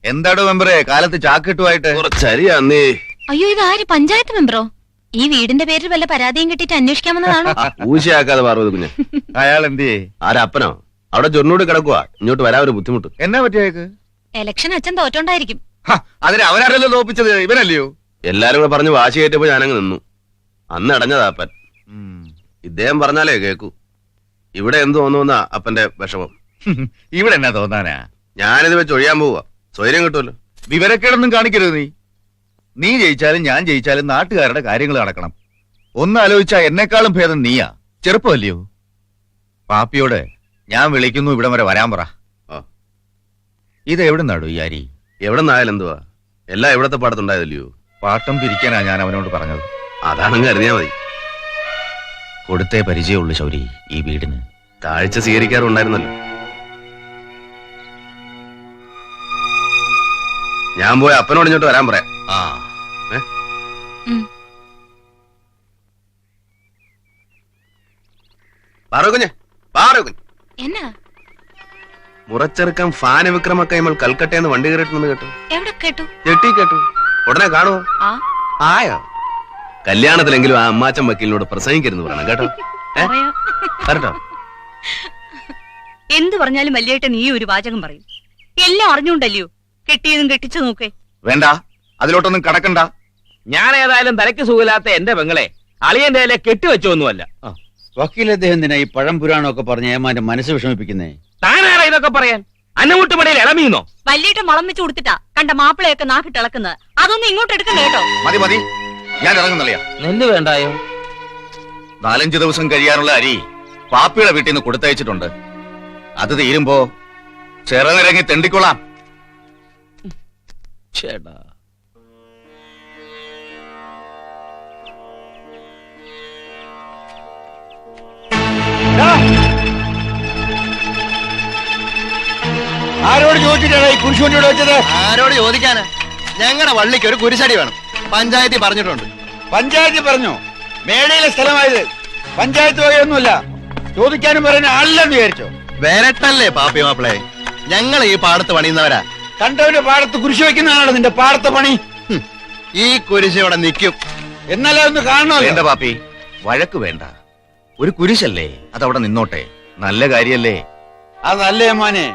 എന്താടോ മെമ്പറേ കാലത്ത് ചാക്കിട്ടുമായിട്ട്? കുറച്ചരിയാന്നേ. അയ്യോ, ഇത് ആര്? പഞ്ചായത്ത് മെമ്പറോ? ഈ വീടിന്റെ പേരിൽ വല്ല പരാതിയും കിട്ടിയിട്ട് അന്വേഷിക്കാമെന്നതാണോ? ഊശയാക്കാതെ പാർവതി കുഞ്ഞ്. അയാൾ എന്തിയേ? ആരപ്പനോ? അവിടെ ചൊറിനോട് കിടക്കുവാ. ഇങ്ങോട്ട് വരാൻ ഒരു ബുദ്ധിമുട്ട്. എന്നാ പറ്റിയേക്ക്? ഇലക്ഷൻ അച്ഛൻ തോറ്റോണ്ടായിരിക്കും. അതിന് അവരാരല്ലോ തോപ്പിച്ചത്, ഇവനല്ലയോ? എല്ലാരും കൂടെ പറഞ്ഞ് വാശി കയറ്റപ്പോ ഞാനങ്ങ് നിന്നു. അന്ന് അടഞ്ഞതാപ്പൻ. ഇദ്ദേഹം പറഞ്ഞാലേ കേക്കൂ. ഇവിടെ എന്ത് തോന്നുന്ന അപ്പന്റെ വിഷമം. ഇവിടെ എന്നാ തോന്നാനാ? ഞാനിത് വെച്ച് ഒഴിയാൻ പോവാ. സ്വൈര്യം കിട്ടുമല്ലോ. വിവരക്കേടൊന്നും കാണിക്കരുത്. നീ ജയിച്ചാലും ഞാൻ ജയിച്ചാലും നാട്ടുകാരുടെ കാര്യങ്ങൾ നടക്കണം. ഒന്ന് ആലോചിച്ചാ എന്നെക്കാളും ഭേദം നീയാ. ചെറുപ്പമല്ലയോ? പാപ്പിയോട് ഞാൻ വിളിക്കുന്നു, ഇവിടം വരെ വരാൻ പറ. ഇത് എവിടെ നടു ഈ അരി? എവിടെ നിന്നായാലും എന്തുവാ, എല്ലാം ഇവിടത്തെ പാടത്തുണ്ടായതല്ലയോ? പാട്ടം പിരിക്കാനാ ഞാൻ അവനോട് പറഞ്ഞത്. അതാണെങ്കിൽ അറിഞ്ഞാ മതി. കൊടുത്തേ പരിചയമുള്ളൂ ശൗരി ഈ വീടിന്. താഴ്ച സ്വീകരിക്കാറുണ്ടായിരുന്നല്ലോ. ഞാൻ പോയ അപ്പനോട് ഇങ്ങോട്ട് വരാൻ പറയാം. എന്നാ മുറച്ചെറുക്കം ഫാന വിക്രമൊക്കെ നമ്മൾ കൽക്കട്ടയെന്ന് വണ്ടി കയറിയിട്ടുണ്ടെന്ന് കേട്ടു. എവിടെ കേട്ടു? ചെട്ടി കേട്ടു. ഉടനെ കാണുവോ? ആയോ? കല്യാണത്തിലെങ്കിലും ആ അമ്മാച്ചൻ വക്കീലിനോട് പ്രസംഗിക്കരുന്ന് പറയണം കേട്ടോ. കേട്ടോ? എന്ത് പറഞ്ഞാലും വല്യേട്ടൻ നീ ഒരു വാചകം പറയും. എല്ലാം അറിഞ്ഞുകൊണ്ടല്ലയോ കെട്ടിയതും കെട്ടിച്ചു നോക്കേ. വേണ്ട, അതിലോട്ടൊന്നും കടക്കണ്ട. ഞാൻ ഏതായാലും തലയ്ക്ക് സുഖമില്ലാത്ത എന്റെ പെങ്ങളെ അളിയന്റെ ഇല കെട്ടിവെച്ചൊന്നുമല്ല. വക്കീൽ അദ്ദേഹം എന്തിനാ ഈ പഴം പുരാണമൊക്കെ പറഞ്ഞ് ഏമാന്റെ മനസ്സ് വിഷമിപ്പിക്കുന്നേ? താനാരാ ഇതൊക്കെ പറയാൻ? അന്നമുട്ടുമടയിൽ ഇളമീന്നോ? വല്യേട്ടൻ മളം വെച്ച് കൊടുത്തിട്ടാ കണ്ട മാപ്പിളയൊക്കെ നാക്കിട്ടിളക്കുന്നത്. അതൊന്നും ഇങ്ങോട്ട് എടുക്കണ്ട കേട്ടോ. മതി മതി, ഞാൻ ഇറങ്ങുന്നില്ല. നെല്ല് വേണ്ടായോ? 4-5 ദിവസം കഴിയാനുള്ള അരി പാപ്പിയുടെ വീട്ടിൽ നിന്ന് കൊടുത്തയച്ചിട്ടുണ്ട്. അത് തീരുമ്പോ ചെറുനിരങ്ങി തെണ്ടിക്കൊള്ളാം. ചേട്ടാ, ആരോട് ചോദിച്ചിട്ടാണ് ഈ കുരിശുവണ്ടിയോട് വെച്ചത്? ആരോട് ചോദിക്കാനാ? ഞങ്ങളുടെ വള്ളിക്ക് ഒരു കുരിശടി വേണം. പഞ്ചായത്തിൽ പറഞ്ഞിട്ടുണ്ട്. പഞ്ചായത്തിൽ പറഞ്ഞോ? മേടയിലെ സ്ഥലമായത് പഞ്ചായത്ത് വകയൊന്നുമല്ല. ചോദിക്കാനും പറയുന്ന ആളില്ലെന്ന് വിചാരിച്ചോ? വരട്ടല്ലേ പാപ്പി മാപ്പിളെ, ഞങ്ങൾ ഈ പാടത്ത് പണിയുന്നവരാ. കണ്ടവന്റെ പാടത്ത് കുരിശ് വെക്കുന്നതാണോ നിന്റെ പാടത്തെ പണി? ഈ കുരിശ് ഇവിടെ നിൽക്കും. എന്നാലേ ഒന്ന് കാണണോ? വേണ്ട പാപ്പി, വഴക്ക് വേണ്ട. ഒരു കുരിശല്ലേ, അതവിടെ നിന്നോട്ടെ. നല്ല കാര്യല്ലേ? അതല്ലേ മോനെ,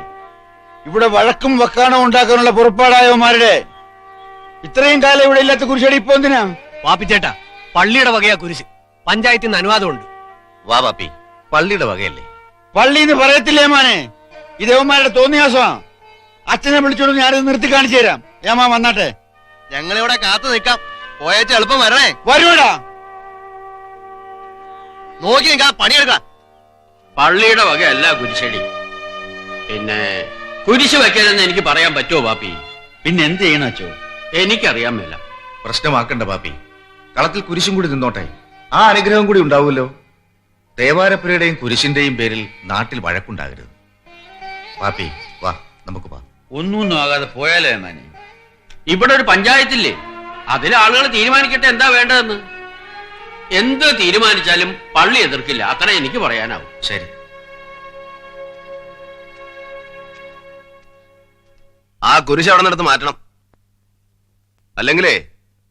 ഇവിടെ വഴക്കും വക്കാണോ ഉണ്ടാക്കാനുള്ള പുറപ്പാടായവന്മാരുടെ. ഇത്രയും കാലം ഇവിടെ ഇല്ലാത്ത കുരിശടി ഇപ്പൊ എന്തിനാ? പാപ്പിച്ചേട്ടാ, പള്ളിയുടെ വകയാ കുരിശ്. പഞ്ചായത്തിൽ നിന്ന് അനുവാദമുണ്ട്. വാ പാപ്പി, പള്ളിയുടെ വകയല്ലേ? പള്ളിന്ന് പറയത്തില്ലേ മോനെ, ഈ ദേവന്മാരുടെ തോന്നിയാസമാ. അച്ഛനെ വിളിച്ചോണ്ട് ഞാനിത് നിർത്തി കാണിച്ചു തരാം. ഏമാ വന്നാട്ടെ. ഞങ്ങളിവിടെ കാത്തു നിൽക്കാം. പോയേച്ച് എളുപ്പം വരണേ. വരൂടാ, നോക്കി നിൽക്കാ, പണിയെടുക്കാം. പള്ളിയുടെ വകയല്ല കുരിശടി. പിന്നെ കുരിശ് വെക്കരുതെന്ന് എനിക്ക് പറയാൻ പറ്റുമോ പാപ്പി? പിന്നെ എന്ത് ചെയ്യണം അച്ചോ? എനിക്കറിയാൻ മേല. പ്രശ്നമാക്കണ്ട പാപ്പി, കളത്തിൽ കുരിശും കൂടി നിന്നോട്ടെ. ആ അനുഗ്രഹം കൂടി ഉണ്ടാവുമല്ലോ. ദേവാരപ്പുരയുടെയും കുരിശിന്റെയും പേരിൽ നാട്ടിൽ വഴക്കുണ്ടാകരുത്. പാപ്പി വാ, നമുക്ക് വാ. ഒന്നും ആകാതെ പോയാലേ മാനെ. ഇവിടെ ഒരു പഞ്ചായത്തില്ലേ, അതിലെ ആളുകൾ തീരുമാനിക്കട്ടെ എന്താ വേണ്ടതെന്ന്. എന്ത് തീരുമാനിച്ചാലും പള്ളി എതിർക്കില്ല, അത്ര എനിക്ക് പറയാനാവും. ശരി. ആ കുരിശ് അവിടെ നിന്നെടുത്ത് മാറ്റണം. അല്ലെങ്കിലേ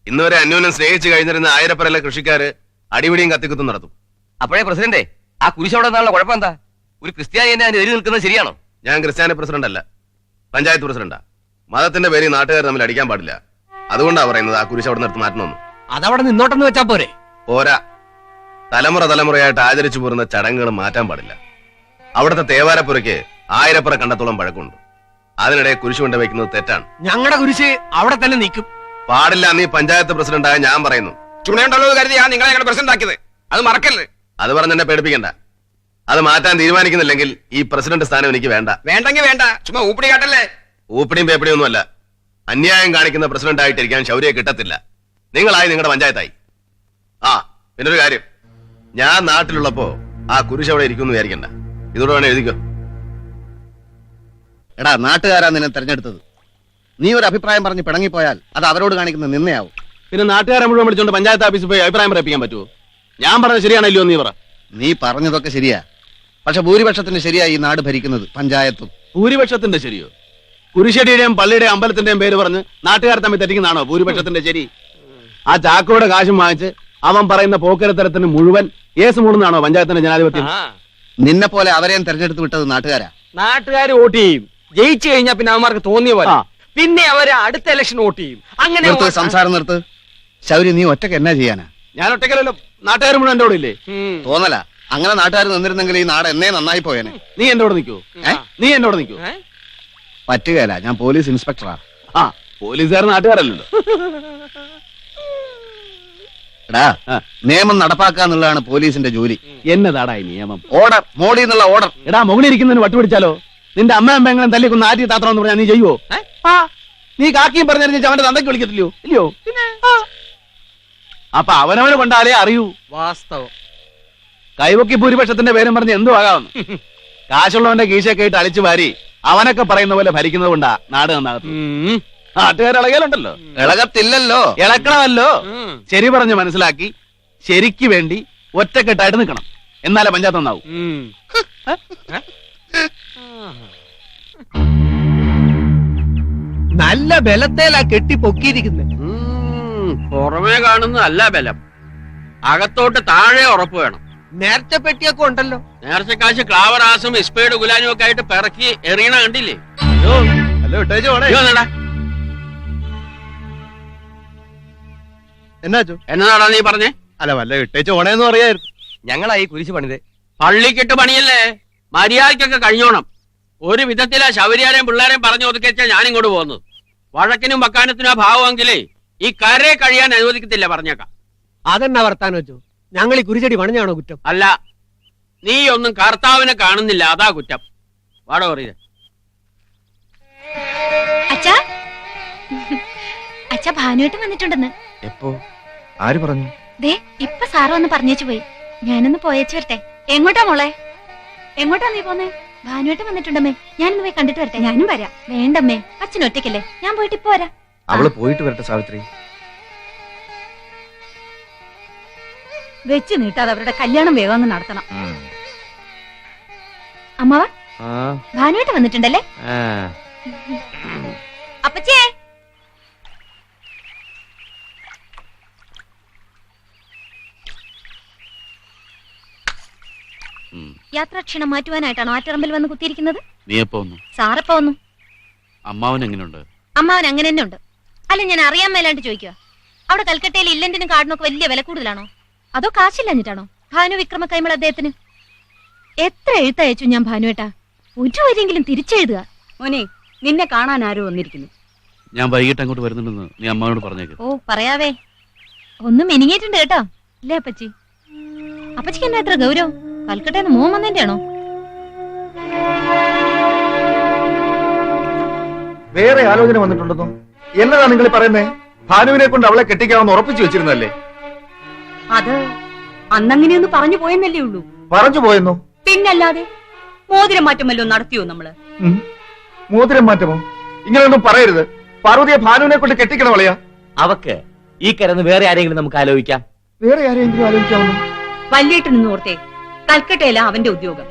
ഇന്നുവരെ അന്യോന്യം സ്നേഹിച്ചു കഴിഞ്ഞിരുന്ന ആയിരപ്പരയിലെ കൃഷിക്കാര് അടിപിടിയും കത്തിക്കുത്തും നടത്തും. അപ്പോഴേ പ്രസിഡന്റെ, ആ കുരിശ് അവിടെ നിന്നുള്ള കുഴപ്പം എന്താ? ഒരു ക്രിസ്ത്യാനി എന്നെ അതിന് എതിര് നിൽക്കുന്നത് ശരിയാണോ? ഞാൻ ക്രിസ്ത്യാനി പ്രസിഡന്റ് അല്ല, പഞ്ചായത്ത് പ്രസിഡന്റാ. മതത്തിന്റെ പേരിൽ നാട്ടുകാർ തമ്മിൽ അടിക്കാൻ പാടില്ല. അതുകൊണ്ടാ പറയുന്നത് ആ കുരിശ് അവിടെ നിർത്തി മാറ്റണമെന്ന്. അതവിടെ നിന്നോട്ടെന്ന് വെച്ചാ പോരെ? പോരാ, തലമുറ തലമുറയായിട്ട് ആചരിച്ചു പോരുന്ന ചടങ്ങുകൾ മാറ്റാൻ പാടില്ല. അവിടുത്തെ തേവാരപ്പുരയ്ക്ക് ആയിരപ്പുറ കണ്ടത്തോളം പഴക്കമുണ്ട്. അതിനിടെ കുരിശ് കൊണ്ട് വയ്ക്കുന്നത് തെറ്റാണ്. ഞങ്ങളുടെ കുരിശ് അവിടെ തന്നെ നിൽക്കും. പാടില്ല. നീ പഞ്ചായത്ത് പ്രസിഡന്റായ ഞാൻ പറയുന്നു. ചുണയുണ്ടല്ലോ കരുതിയാ നിങ്ങളെ ഞങ്ങളുടെ പ്രസിഡന്റ് ആക്കിയത്. അത് മറക്കല്ലേ. അത് പറഞ്ഞ് എന്നെ പേടിപ്പിക്കണ്ട. അത് മാറ്റാൻ തീരുമാനിക്കുന്നില്ലെങ്കിൽ ഈ പ്രസിഡന്റ് സ്ഥാനം എനിക്ക് വേണ്ട. വേണ്ടെങ്കിൽ വേണ്ട, ചുമ്മാ ഊപ്പിടി കാട്ടല്ലേ. ഊപ്പിടിയും പേപ്പിടിയും ഒന്നുമല്ല. അന്യായം കാണിക്കുന്ന പ്രസിഡന്റ് ആയിട്ടിരിക്കാൻ ശൗര്യ കിട്ടത്തില്ല. നിങ്ങളായി നിങ്ങളുടെ പഞ്ചായത്തായി. ആ പിന്നൊരു കാര്യം, ഞാൻ നാട്ടിലുള്ളപ്പോ ആ കുരിശ് അവിടെ ഇരിക്കുമെന്ന് വിചാരിക്കണ്ട. ഇതോടെ വേണേ എഴുതിക്കോ. എടാ, നാട്ടുകാരാ നിന്നെ തെരഞ്ഞെടുത്തത്. നീ ഒരു അഭിപ്രായം പറഞ്ഞ് പിണങ്ങിപ്പോയാൽ അത് അവരോട് കാണിക്കുന്ന നിന്നയാവും. പിന്നെ നാട്ടുകാരെ മുഴുവൻ വിളിച്ചോണ്ട് പഞ്ചായത്ത് ഓഫീസിൽ പോയി അഭിപ്രായം പറയിപ്പിക്കാൻ പറ്റുമോ? ഞാൻ പറഞ്ഞത് ശരിയാണല്ലോ നീ പറ. നീ പറഞ്ഞതൊക്കെ ശരിയാ, പക്ഷെ ഭൂരിപക്ഷത്തിന് ശരിയാ ഈ നാട് ഭരിക്കുന്നത് പഞ്ചായത്തും. ഭൂരിപക്ഷത്തിന്റെ ശരിയോ? കുരിശടിയുടെയും പള്ളിയുടെയും അമ്പലത്തിന്റെയും പേര് പറഞ്ഞ് നാട്ടുകാർ തമ്മിൽ തെറ്റിക്കുന്നതാണോ ഭൂരിപക്ഷത്തിന്റെ ശരി? ആ ചാക്കോയുടെ കാശും വാങ്ങിച്ച് അവൻ പറയുന്ന പോക്കരത്തരത്തിന് മുഴുവൻ കേസ് മൂടുന്നതാണോ പഞ്ചായത്തിന്റെ ജനാധിപത്യം? നിന്നെ പോലെ അവരെയും തെരഞ്ഞെടുത്ത് വിട്ടത് നാട്ടുകാരാ. നാട്ടുകാർ വോട്ട് ചെയ്യും, ജയിച്ചു കഴിഞ്ഞാൽ പിന്നെ അവന്മാർക്ക് തോന്നിയ പോലെ പിന്നെ അവര് അടുത്ത ഇലക്ഷൻ വോട്ട് ചെയ്യും. അങ്ങനെ നിർത്ത്, സംസാരം നിർത്ത്. ശൗരി, നീ ഒറ്റക്ക് എന്നാ ചെയ്യാനാ? ഞാൻ ഒറ്റക്കല്ലോ, നാട്ടുകാർ മുഴുവൻ എന്റെ കൂടെ ഇല്ലേ? തോന്നല, അങ്ങനെ നാട്ടുകാർ നിന്നിരുന്നെങ്കിൽ ഈ നാട് എന്നേ നന്നായി പോയേനെ. നീ എന്റെ കൂടെ നിൽക്കൂ, നീ എന്റെ കൂടെ നിൽക്കൂ. പറ്റുകയല്ല, ഞാൻ പോലീസ് ഇൻസ്പെക്ടറാ. ആ, പോലീസുകാർ നാട്ടുകാരല്ലോ. എടാ, നിയമം നടപ്പാക്കാന്നുള്ളതാണ് പോലീസിന്റെ ജോലി. എന്നതാടായി നിയമം? ഓർഡർ, മോഡി എന്നുള്ള ഓർഡർ. എടാ, മുകളിലിരിക്കുന്നതിന് വട്ടുപിടിച്ചാലോ? നിന്റെ അമ്മയും പെങ്ങളും തല്ലിക്കൊന്ന് ആറ്റി താത്രം പറഞ്ഞാൽ നീ ചെയ്യുവോ? നീ കാക്കിയും പറഞ്ഞിരുന്ന അവന്റെ തന്തയ്ക്ക് വിളിക്കത്തില്ലയോ? ഇല്ലയോ? അപ്പൊ അവനവന് കൊണ്ടാലേ അറിയൂ. വാസ്തവം. കൈവക്കി ഭൂരിപക്ഷത്തിന്റെ പേരും പറഞ്ഞ് എന്തു ആകാമെന്ന്. കാശുള്ളവന്റെ കീശയൊക്കെ ഇട്ട് അടിച്ചു വാരി അവനൊക്കെ പറയുന്ന പോലെ ഭരിക്കുന്നത് കൊണ്ടാ നാട് നന്നാകത്തുള്ളൂ. നാട്ടുകാർ ഇളകലുണ്ടല്ലോ. ഇളകത്തില്ലല്ലോ. ഇളക്കണമല്ലോ. ശരി പറഞ്ഞ് മനസ്സിലാക്കി ശരിക്ക് വേണ്ടി ഒറ്റക്കെട്ടായിട്ട് നിൽക്കണം. എന്നാലേ പഞ്ചായത്ത് നന്നാവും. നല്ല ബലത്തേലാ കെട്ടി പൊക്കിയിരിക്കുന്നത്. പുറമേ കാണുന്നതല്ല ബലം, അകത്തോട്ട് താഴെ ഉറപ്പ് വേണം. നേർച്ച പെട്ടിയൊക്കെ ഉണ്ടല്ലോ. നേർച്ചക്കാശ് ക്ലാവറാസും ഇസ്പേഡ് ഗുലാനും ഒക്കെ ആയിട്ട് പിറക്കി എറിയണ കണ്ടില്ലേ? എന്നാച്ചു? എന്നതാടാ നീ പറഞ്ഞേ? അല്ല, വല്ല ഇട്ടേച്ച് ഓണേന്ന് പറയായിരുന്നു. ഞങ്ങളായി കുരിശ് പണിത്. പള്ളിക്കിട്ട് പണിയല്ലേ, മര്യാദക്കൊക്കെ കഴിഞ്ഞോണം. ഒരു വിധത്തിലാ ശൗര്യാരെയും പിള്ളേരെയും പറഞ്ഞു ഒതുക്കിച്ചാ ഞാനിങ്ങോട്ട് പോകുന്നത്. വഴക്കിനും വക്കാനത്തിനും ആ ഭാവമെങ്കിലേ ഈ കരയെ കഴിയാൻ അനുവദിക്കത്തില്ല, പറഞ്ഞേക്കാം. അതെന്നാ വർത്താനം വെച്ചു? ഞങ്ങൾ ഈ കുരിശടി പണിഞ്ഞാണോ കുറ്റം? അല്ല, നീ ഒന്നും കർത്താവിനെ കാണുന്നില്ല, അതാ കുറ്റം. വാടോ പറയ. അച്ഛാ, അച്ഛാ ഭാനുവേട്ടൻ വന്നിട്ടുണ്ടെന്ന്. എപ്പോ? ആര് പറഞ്ഞു? ദേ ഇപ്പൊ സാറ് വന്ന് പറഞ്ഞേച്ചു പോയി. ഞാനൊന്ന് പോയേച്ചു വരട്ടെ. എങ്ങോട്ടാ മോളെ? എങ്ങോട്ടാ നീ പോന്നേ? ഭാനുവേട്ടൻ വന്നിട്ടുണ്ടമ്മേ, ഞാനൊന്ന് പോയി കണ്ടിട്ട് വരട്ടെ. ഞാനും വരാം. വേണ്ടമ്മേ, അച്ഛൻ ഒറ്റയ്ക്കല്ലേ, ഞാൻ പോയിട്ട് ഇപ്പൊ വരാം. അവള് പോയിട്ട് വരട്ടെ സാവിത്രി. വെച്ച് നീട്ടാതെ അവരുടെ കല്യാണം വേഗം അങ്ങ് നടത്തണം. അമ്മാവ, ഭാനുവേട്ടൻ വന്നിട്ടുണ്ടല്ലേ? അപ്പച്ചേ, യാത്രാക്ഷീണം മാറ്റുവാനായിട്ടാണോ ആറ്ററമ്പിൽ വന്ന് കുത്തിയിരിക്കുന്നത്? നീ എപ്പോ വന്നു? സാറെപ്പോ വന്നു. അമ്മാവൻ എങ്ങനെയുണ്ട്? അമ്മാവൻ അങ്ങനെ തന്നെ ഉണ്ട്. അല്ല, ഞാൻ അറിയാൻ മേലാണ്ട് ചോദിക്കുക, അവിടെ കൽക്കട്ടയിൽ ഇല്ലന്റിനും കാടിനൊക്കെ വലിയ വില കൂടുതലാണോ, അതോ കാശില്ലഞ്ഞിട്ടാണോ ഭാനു വിക്രമ കൈമൾ അദ്ദേഹത്തിന്? എത്ര എഴുത്തയച്ചു ഞാൻ ഭാനുവേട്ടാ, ഒരു വരെയെങ്കിലും തിരിച്ചെഴുതുക. മോനെ, നിന്നെ കാണാൻ ആരോ വന്നിരിക്കുന്നു. ഞാൻ വൈകിട്ട് അങ്ങോട്ട് വരുന്നുണ്ടെന്ന് നീ അമ്മാവനോട് പറഞ്ഞേക്ക്. ഓ, പറയാവേ. ഒന്നും മിനിങ്ങിയിട്ടുണ്ട് കേട്ടോ, അല്ലേ അപ്പച്ചി? അപ്പച്ചിക്ക് എന്നാ എത്ര ഗൗരവം? കൽക്കട്ടയിൽ നിന്ന് മോൻ വന്നതിന്റെ ആണോ? വേറെ ആലോചന വന്നിട്ടുണ്ടെന്നോ? എന്നതാ നിങ്ങൾ പറയുന്നേ? ഭാനുവിനെ കൊണ്ട് അവളെ കെട്ടിക്കാമെന്ന് ഉറപ്പിച്ചു വെച്ചിരുന്നല്ലേ? അത് അന്നങ്ങനെയൊന്ന് പറഞ്ഞു പോയെന്നല്ലേ ഉള്ളൂ. പറഞ്ഞു പോയെന്നോ? പിന്നല്ലാതെ മോതിരം മാറ്റം വല്ലതും നടത്തിയോ നമ്മള്? മോതിരം മാറ്റമോ? ഇങ്ങനെയൊന്നും പറയരുത്. പാർവതിയെ ഭാനുവിനെ കൊണ്ട് കെട്ടിക്കണം വളയാ. അവക്ക് ഈ കരന്ന് വേറെ ആരെങ്കിലും നമുക്ക് ആലോചിക്കാം. വേറെ ആരെയെങ്കിലും ആലോചിക്കാവുന്നു. വല്യേട്ട് നിന്ന് ഓർത്തേ, കൽക്കട്ടയല്ല അവന്റെ ഉദ്യോഗം.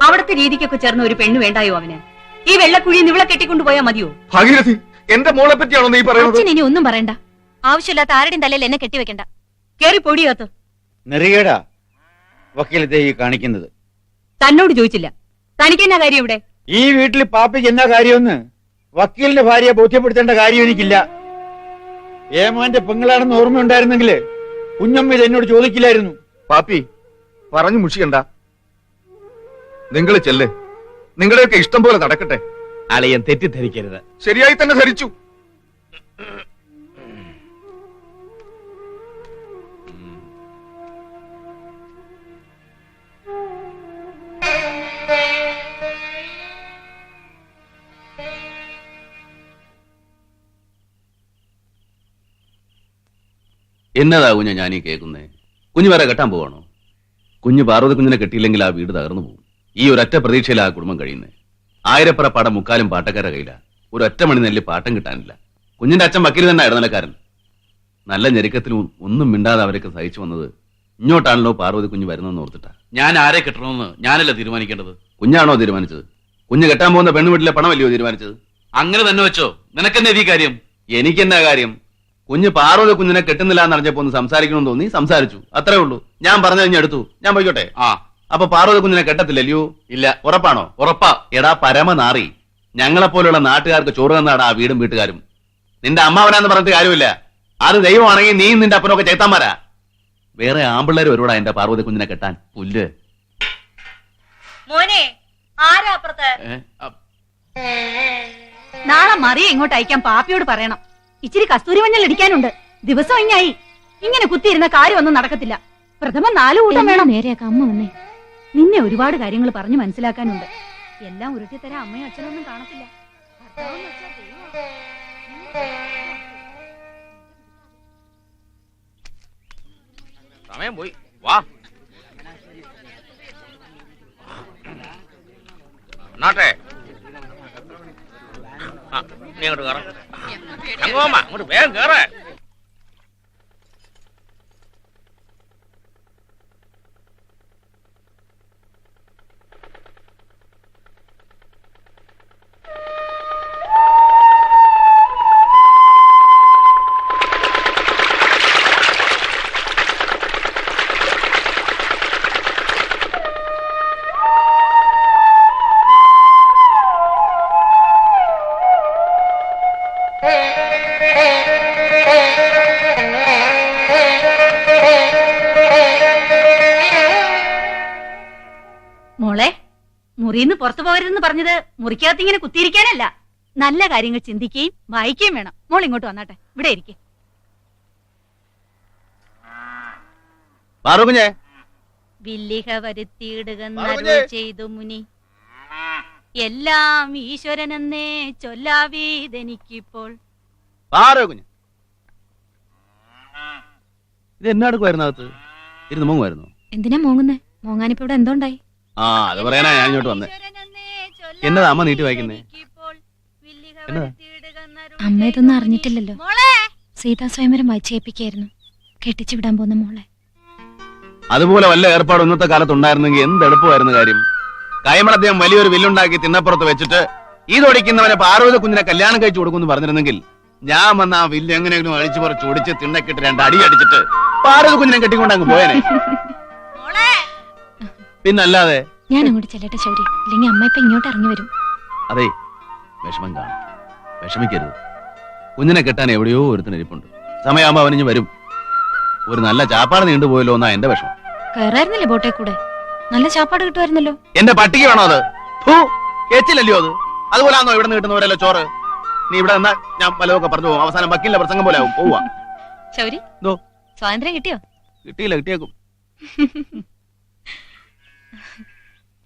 അവിടുത്തെ രീതിക്കൊക്കെ ചേർന്ന ഒരു പെണ്ണ് വേണ്ടായോ അവന്? ഈ വെള്ളക്കുഴിയിൽ ഇവളെ കെട്ടിക്കൊണ്ടുപോയാ മതിയോ? ഭാഗീരഥി, എന്റെ മോളെ പറ്റിയാണോ നീ പറയുന്നത്? അച്ഛൻ ഇനി ഒന്നും പറയണ്ട. ആവശ്യമില്ലാത്ത ആരുടെയും തലയിൽ എന്നെ കെട്ടിവെക്കണ്ട. കേറി പൊടിയകത്ത്. നെറികേടാ വക്കീലത്തെ ഈ കാണിക്കുന്നത്. തന്നോട് ചോദിച്ചില്ല, തനിക്കെന്നാ കാര്യം ഇവിടെ? ഈ വീട്ടിൽ പാപ്പയ്ക്ക് എന്നാ കാര്യമെന്ന് വക്കീലിന്റെ ഭാര്യയെ ബോധ്യപ്പെടുത്തേണ്ട കാര്യം എനിക്കില്ല. ഏമാന്റെ പെങ്ങളാണെന്ന് ഓർമ്മയുണ്ടായിരുന്നെങ്കിൽ കുഞ്ഞമ്മ ഇത് എന്നോട് ചോദിക്കില്ലായിരുന്നു. പാപ്പി, പറഞ്ഞു മുഷിക്കണ്ട. നിങ്ങൾ ചെല്ല്, നിങ്ങളുടെയൊക്കെ ഇഷ്ടം പോലെ നടക്കട്ടെ. അളിയൻ തെറ്റിദ്ധരിക്കരുത്. ശരിയായി തന്നെ ധരിച്ചു. എന്നതാ കുഞ്ഞ ഞാനീ കേൾക്കുന്നേ? കുഞ്ഞു വേറെ കെട്ടാൻ പോവാണോ? കുഞ്ഞു പാർവതി കുഞ്ഞിനെ കെട്ടിയില്ലെങ്കിൽ ആ വീട് തകർന്നു പോകും. ഈ ഒരൊറ്റ പ്രതീക്ഷയിലാ ആ കുടുംബം കഴിയുന്നേ. ആയിരപ്പുറ പാടം മുക്കാലും പാട്ടക്കാരുടെ കയ്യിലാ. ഒരൊറ്റ മണി നെല്ല് പാട്ടം കിട്ടാനില്ല. കുഞ്ഞിന്റെ അച്ഛൻ വക്കീൽ തന്നെ ഇടനിലക്കാരൻ. നല്ല ഞെരുക്കത്തിലും ഒന്നും മിണ്ടാതെ അവരൊക്കെ സഹിച്ചു വന്നത് ഇങ്ങോട്ടാണല്ലോ പാർവതി കുഞ്ഞ് വരുന്നതെന്ന് ഓർത്തിട്ടാ. ഞാൻ ആരെ കെട്ടണമെന്ന് ഞാനല്ല തീരുമാനിക്കേണ്ടത്. കുഞ്ഞാണോ തീരുമാനിച്ചത്? കുഞ്ഞ് കെട്ടാൻ പോകുന്ന പെണ്ണുവീട്ടിലെ പണമല്ലയോ തീരുമാനിച്ചത്? അങ്ങനെ തന്നെ വെച്ചോ. നിനക്കെന്നെ ഈ കാര്യം? എനിക്കെന്നാ കാര്യം? കുഞ്ഞ് പാർവതി കുഞ്ഞിനെ കെട്ടുന്നില്ല എന്ന് അറിഞ്ഞപ്പോ ഒന്ന് സംസാരിക്കണമെന്ന് തോന്നി, സംസാരിച്ചു, അത്രേ ഉള്ളൂ. ഞാൻ പറഞ്ഞു കഴിഞ്ഞ് എടുത്തു. ഞാൻ പോയിക്കോട്ടെ? ആ. അപ്പൊ പാർവതി കുഞ്ഞിനെ കെട്ടത്തില്ലല്ലോ? ഇല്ല. ഉറപ്പാണോ? ഉറപ്പാ. എടാ പരമനാറി, ഞങ്ങളെപ്പോലുള്ള നാട്ടുകാർക്ക് ചോറ് തന്നാടാ ആ വീടും വീട്ടുകാരും. നിന്റെ അമ്മാവനാന്ന് പറഞ്ഞിട്ട് കാര്യമില്ല. അത് ദൈവമാണെങ്കിൽ നീ നിന്റെ അപ്പനൊക്കെ ചേത്താന്മാരാ. വേറെ ആമ്പിള്ളേർ ഒരുപാടാ എന്റെ പാർവതി കുഞ്ഞിനെ കെട്ടാൻ. പുല്ല്. മോനെ ആരാ അപ്പുറത്ത്? ഏ, അ, നാളെ മറിയ ഇങ്ങോട്ട് അയക്കാൻ പാപ്പിയോട് പറയണം. ഇച്ചിരി കസ്തൂരി മഞ്ഞൾ ഇടിക്കാനുണ്ട്. ദിവസം ഇങ്ങായി. ഇങ്ങനെ കുത്തിയിരുന്ന കാര്യമൊന്നും നടക്കത്തില്ല. പ്രഥമ 4 കൂട്ടം വേണം. നേരെയാക്കാം അമ്മ വന്നേ. നിന്നെ ഒരുപാട് കാര്യങ്ങൾ പറഞ്ഞു മനസ്സിലാക്കാനുണ്ട്. എല്ലാം ഉരുട്ടി തരാൻ അമ്മയും അച്ഛനൊന്നും കാണത്തില്ല. ഭർത്താവെന്ന് വെച്ചാ ദൈവം. സമയം പോയി. വാ നാട്ടെ. നീ അങ്ങോട്ട് കയറ. അങ്ങോട്ട് വേഗം കേറ. മോളെ, മുറിന്ന് പുറത്തു പോകരുതെന്ന് പറഞ്ഞത് മുറിക്കകത്ത് ഇങ്ങനെ കുത്തിയിരിക്കാനല്ല, നല്ല കാര്യങ്ങൾ ചിന്തിക്കുകയും വായിക്കുകയും വേണം. മോൾ ഇങ്ങോട്ട് വന്നാട്ടെ, ഇവിടെ ഇരിക്കെ. പാറുകുഞ്ഞേ, വില്ലിഹ വരുത്തിയിടുക ചെയ്തു മുനി, എല്ലാം ഈശ്വരനെന്നേ ചൊല്ലാവീതെനിക്കിപ്പോൾ. പാറുകുഞ്ഞ്, ഇത് എന്നാടുക്കുമായിരുന്നു? അകത്ത് ഇരുന്ന് മൂങ്ങുമായിരുന്നു. എന്തിനാ മോങ്ങുന്നേ? മോങ്ങാനിപ്പോ ഇവിടെ എന്തോണ്ടായി? ആ, അത് പറയാനാ ഞാൻ ഇങ്ങോട്ട് വന്നേ. എന്നതാ അമ്മ നീട്ടി വായിക്കുന്നേ? എന്നതാ? അമ്മ ഇതൊന്നും അറിഞ്ഞിട്ടില്ലല്ലോ. സീതാ സ്വയംവരം വായിച്ചേപ്പിക്കായിരുന്നു കെട്ടിച്ചു വിടാൻ പോകുന്ന മോളെ. അതുപോലെ വല്ല ഏർപ്പാട് ഇന്നത്തെ കാലത്ത് ഉണ്ടായിരുന്നെങ്കിൽ എന്ത് എളുപ്പമായിരുന്നു കാര്യം. കൈമളദ്ദേഹം വലിയൊരു വില്ലുണ്ടാക്കി തിന്നപ്പുറത്ത് വെച്ചിട്ട് ഇതൊടിക്കുന്നവനെ പാർവതി കുഞ്ഞിനെ കല്യാണം കഴിച്ചു കൊടുക്കുമെന്ന് പറഞ്ഞിരുന്നെങ്കിൽ ഞാൻ വന്ന ആ വില്ല് എങ്ങനെയെങ്കിലും അഴിച്ചു പറിച്ച് ഒടിച്ച് തിണ്ണക്കിട്ട് 2 അടി അടിച്ചിട്ട് പാർവതി കുഞ്ഞിനെ കെട്ടിക്കൊണ്ട് അങ്ങ് പോയനെ. പിന്നല്ലാതെ. ഞാൻ അങ്ങോട്ട് ചെല്ലട്ടെ ശൗരി, ഇല്ലെങ്കിൽ അമ്മ ഇപ്പൊ ഇങ്ങോട്ട് ഇറങ്ങി വരും. അതെ, വിഷമം കാണും. വിഷമിക്കരുത്. കുഞ്ഞിനെ കെട്ടാൻ എവിടെയോ ഒരുത്തിനിരിപ്പുണ്ട്. സമയമാകുമ്പോ അവനിഞ്ഞ് വരും. ഒരു നല്ല ചാപ്പാട് നീണ്ടുപോയല്ലോ എന്നാ എന്റെ വിഷമം. കയറായിരുന്നില്ലേ ബോട്ടെ കൂടെ? നല്ല ചാപ്പാട് കിട്ടുമായിരുന്നല്ലോ. എന്റെ പട്ടിക വേണോ അത്? എച്ചില്ലല്ലോ അത്. അതുപോലാണോ ഇവിടെ നിന്ന് കിട്ടുന്നവരല്ലോ ചോറ്? നീ ഇവിടെ നിന്നാ ഞാൻ പലതൊക്കെ പറഞ്ഞു പോകും. അവസാനം വക്കീലിന്റെ പ്രസംഗം പോലെ ആവും. പോവാ. ശൗരി, സ്വാതന്ത്ര്യം കിട്ടിയോ? കിട്ടിയില്ല, കിട്ടിയേക്കും.